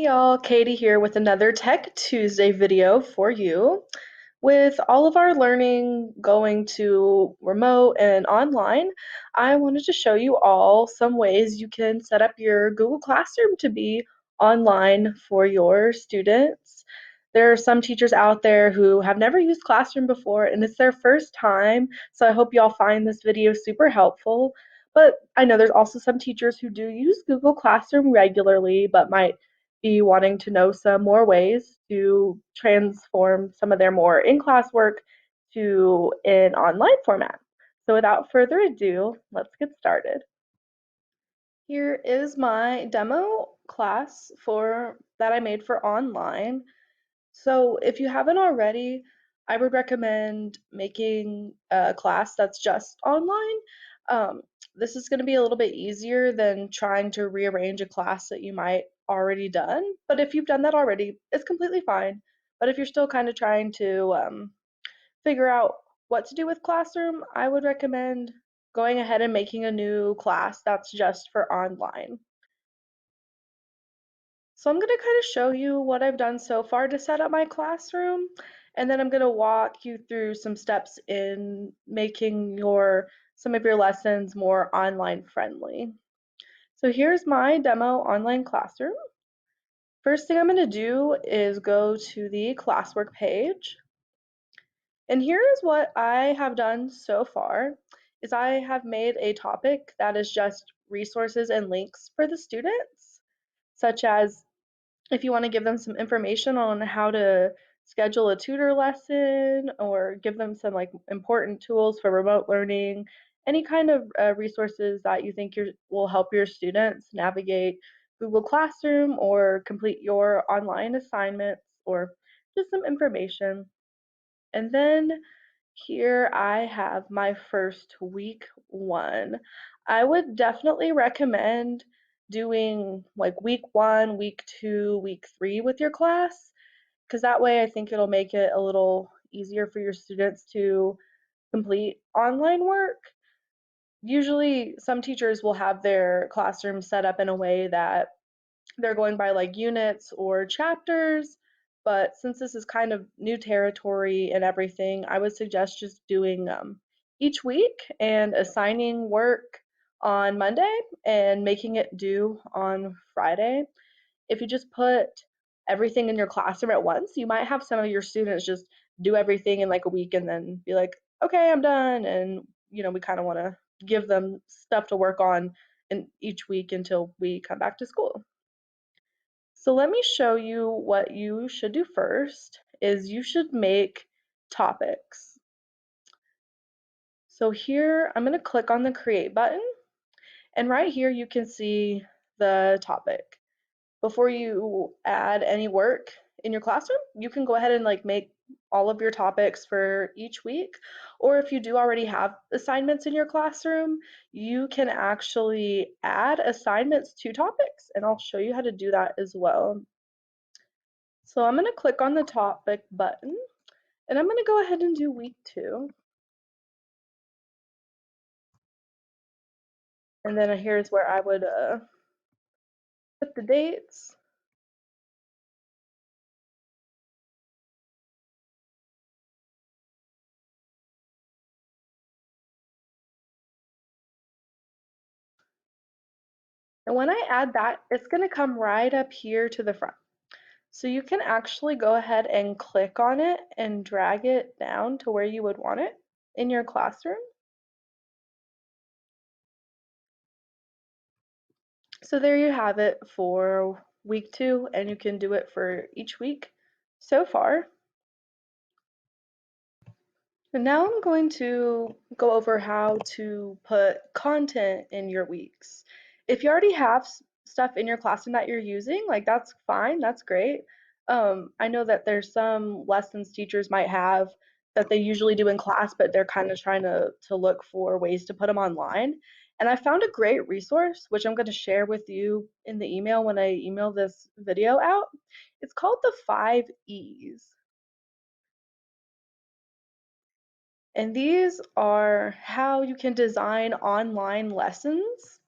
y'all, Katie here with another Tech Tuesday video for you. With all of our learning going to remote and online, I wanted to show you all some ways you can set up your Google Classroom to be online for your students. There are some teachers out there who have never used Classroom before and it's their first time, so I hope y'all find this video super helpful. But I know there's also some teachers who do use Google Classroom regularly but might be wanting to know some more ways to transform some of their more in-class work to an online format. So without further ado, let's get started. Here is my demo class for that I made for online. So if you haven't already, I would recommend making a class that's just online. Um, this is going to be a little bit easier than trying to rearrange a class that you might already done. But if you've done that already, it's completely fine. But if you're still kind of trying to figure out what to do with Classroom, I would recommend going ahead and making a new class that's just for online. So I'm going to kind of show you what I've done so far to set up my classroom, and then I'm going to walk you through some steps in making some of your lessons more online friendly. So here's my demo online classroom. First thing I'm going to do is go to the classwork page. And here is what I have done so far is I have made a topic that is just resources and links for the students, such as if you want to give them some information on how to schedule a tutor lesson or give them some like important tools for remote learning, any kind of resources that you think will help your students navigate Google Classroom or complete your online assignments or just some information. And then here I have my first week 1. I would definitely recommend doing like week 1, week 2, week 3 with your class, because that way I think it'll make it a little easier for your students to complete online work. Usually, some teachers will have their classroom set up in a way that they're going by like units or chapters, but since this is kind of new territory and everything, I would suggest just doing each week and assigning work on Monday and making it due on Friday. If you just put everything in your classroom at once, you might have some of your students just do everything in like a week and then be like, okay, I'm done. And, we kind of want to give them stuff to work on in each week until we come back to school. So let me show you what you should do first is you should make topics. So here I'm going to click on the create button, and right here you can see the topic. Before you add any work in your classroom, you can go ahead and like make all of your topics for each week. Or if you do already have assignments in your classroom, you can actually add assignments to topics, and I'll show you how to do that as well. So I'm going to click on the topic button and I'm going to go ahead and do week 2. And then here's where I would put the dates. And when I add that, it's going to come right up here to the front. So you can actually go ahead and click on it and drag it down to where you would want it in your classroom. So there you have it for week 2, and you can do it for each week so far. And now I'm going to go over how to put content in your weeks. If you already have stuff in your classroom that you're using, like that's fine, that's great. I know that there's some lessons teachers might have that they usually do in class, but they're kind of trying to look for ways to put them online. And I found a great resource, which I'm going to share with you in the email when I email this video out. It's called the 5 E's. And these are how you can design online lessons.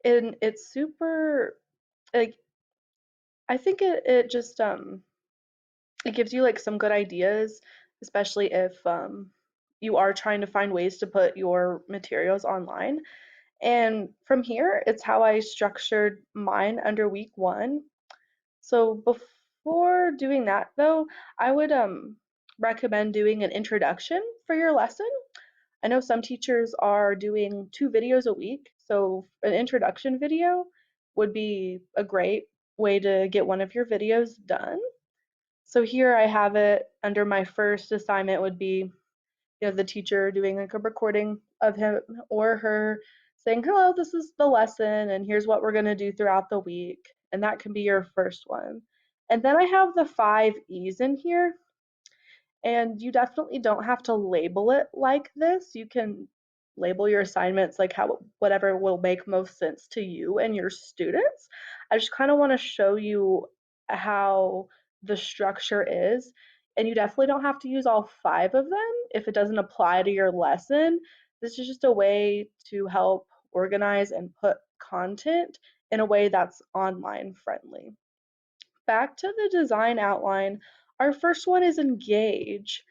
And it's super like I think it just it gives you like some good ideas, especially if you are trying to find ways to put your materials online. And from here, it's how I structured mine under week one. So before doing that though, I would recommend doing an introduction for your lesson. I know some teachers are doing 2 videos a week, so an introduction video would be a great way to get one of your videos done. So here I have it under my first assignment would be, the teacher doing like a recording of him or her saying, "Hello, this is the lesson, and here's what we're going to do throughout the week." And that can be your first one. And then I have the 5 E's in here. And you definitely don't have to label it like this. You can label your assignments like how whatever will make most sense to you and your students. I just kind of want to show you how the structure is. And you definitely don't have to use all 5 of them if it doesn't apply to your lesson. This is just a way to help organize and put content in a way that's online friendly. Back to the design outline, our first one is engage.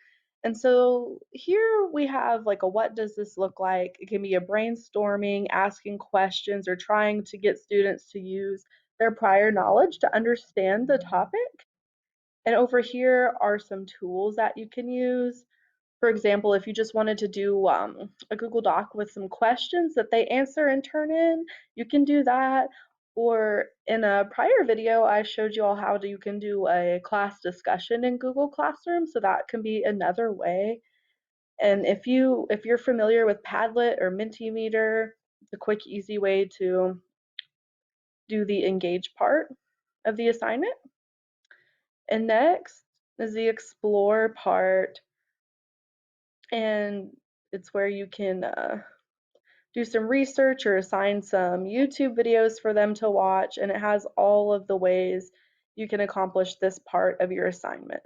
And so here we have like a what does this look like? It can be a brainstorming, asking questions, or trying to get students to use their prior knowledge to understand the topic. And over here are some tools that you can use. For example, if you just wanted to do a Google Doc with some questions that they answer and turn in, you can do that. Or in a prior video, I showed you all how you can do a class discussion in Google Classroom, so that can be another way. And if you're familiar with Padlet or Mentimeter, it's a quick, easy way to do the engage part of the assignment. And next is the explore part, and it's where you can do some research or assign some YouTube videos for them to watch, and it has all of the ways you can accomplish this part of your assignment.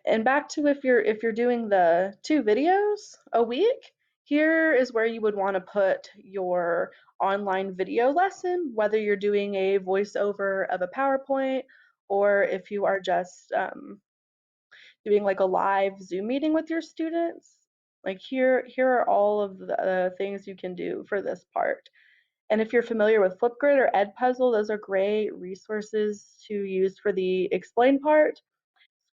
And back to if you're doing the 2 videos a week, here is where you would want to put your online video lesson, whether you're doing a voiceover of a PowerPoint or if you are just doing like a live Zoom meeting with your students. Like here are all of the things you can do for this part. And if you're familiar with Flipgrid or Edpuzzle, those are great resources to use for the explain part.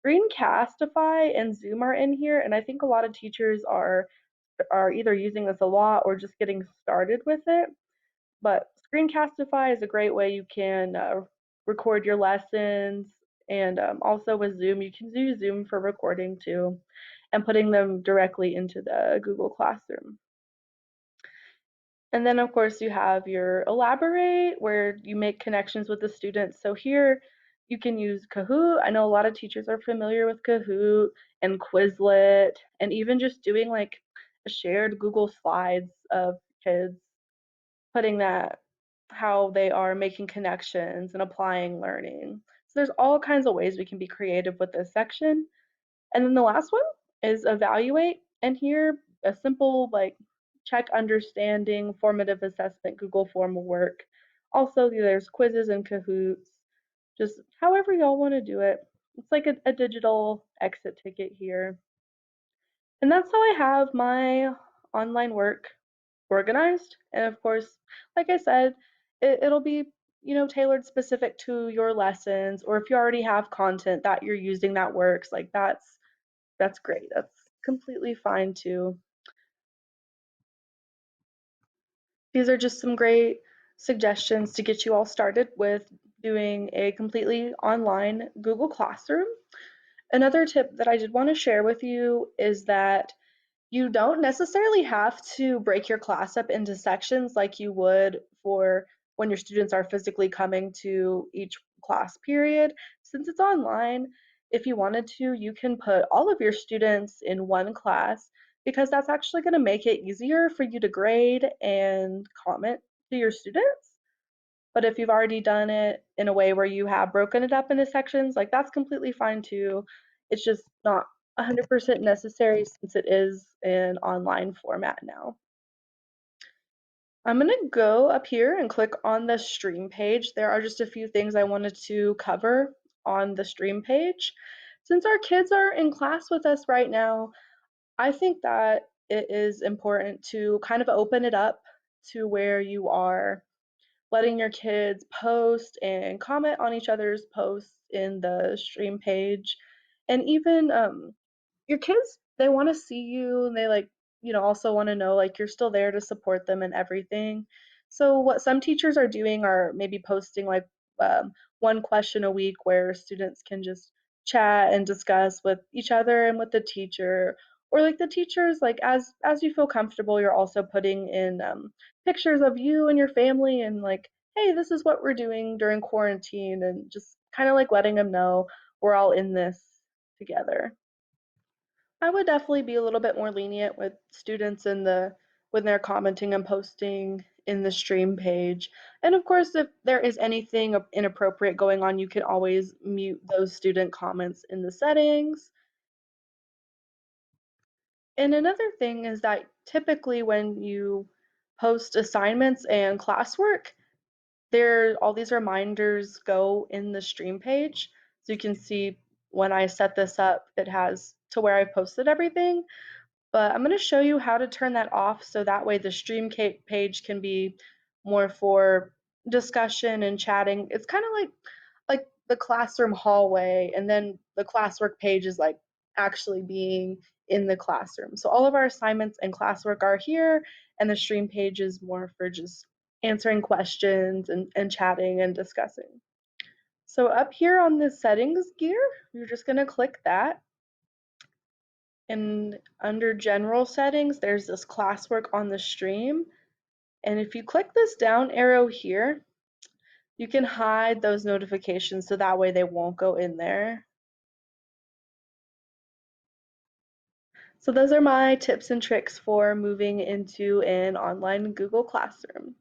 Screencastify and Zoom are in here, and I think a lot of teachers are either using this a lot or just getting started with it. But Screencastify is a great way you can record your lessons, and also with Zoom, you can use Zoom for recording too, and putting them directly into the Google Classroom. And then of course you have your elaborate where you make connections with the students. So here you can use Kahoot. I know a lot of teachers are familiar with Kahoot and Quizlet, and even just doing like a shared Google Slides of kids putting that how they are making connections and applying learning. So there's all kinds of ways we can be creative with this section. And then the last one is evaluate. And here, a simple like check understanding, formative assessment, Google form will work. Also, there's quizzes and Kahoots, just however y'all want to do it. It's like a digital exit ticket here. And that's how I have my online work organized. And of course, like I said, it'll be, tailored specific to your lessons, or if you already have content that you're using that works, like that's great. That's completely fine too. These are just some great suggestions to get you all started with doing a completely online Google Classroom. Another tip that I did want to share with you is that you don't necessarily have to break your class up into sections like you would for when your students are physically coming to each class period. Since it's online, if you wanted to, you can put all of your students in one class because that's actually going to make it easier for you to grade and comment to your students. But if you've already done it in a way where you have broken it up into sections, like that's completely fine too. It's just not 100% necessary since it is an online format now. I'm gonna go up here and click on the stream page. There are just a few things I wanted to cover on the stream page. Since our kids are in class with us right now, I think that it is important to kind of open it up to where you are letting your kids post and comment on each other's posts in the stream page. And even your kids, they want to see you and they like, also want to know like you're still there to support them and everything. So what some teachers are doing are maybe posting like one question a week where students can just chat and discuss with each other and with the teacher, or like the teachers, like as you feel comfortable, you're also putting in pictures of you and your family and like, hey, this is what we're doing during quarantine, and just kind of like letting them know we're all in this together. I would definitely be a little bit more lenient with students in the when they're commenting and posting in the stream page. And of course, if there is anything inappropriate going on, you can always mute those student comments in the settings. And another thing is that typically when you post assignments and classwork, there all these reminders go in the stream page. So you can see when I set this up, it has to where I posted everything. But I'm going to show you how to turn that off so that way the stream page can be more for discussion and chatting. It's kind of like the classroom hallway, and then the classwork page is like actually being in the classroom. So all of our assignments and classwork are here, and the stream page is more for just answering questions and chatting and discussing. So up here on the settings gear, you're just going to click that, and under general settings, there's this classwork on the stream. And if you click this down arrow here, you can hide those notifications so that way they won't go in there. So those are my tips and tricks for moving into an online Google Classroom.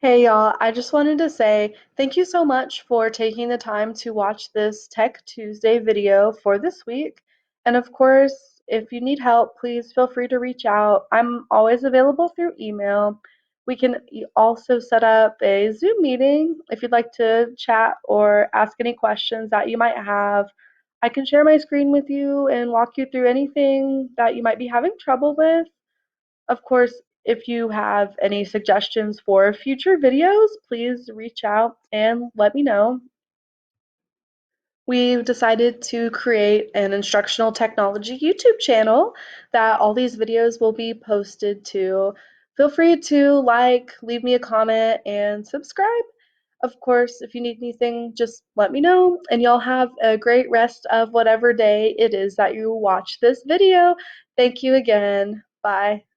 Hey y'all, I just wanted to say thank you so much for taking the time to watch this Tech Tuesday video for this week. And of course, if you need help, please feel free to reach out. I'm always available through email. We can also set up a Zoom meeting if you'd like to chat or ask any questions that you might have. I can share my screen with you and walk you through anything that you might be having trouble with. Of course, if you have any suggestions for future videos, please reach out and let me know. We've decided to create an instructional technology YouTube channel that all these videos will be posted to. Feel free to like, leave me a comment, and subscribe. Of course, if you need anything, just let me know, and y'all have a great rest of whatever day it is that you watch this video. Thank you again. Bye.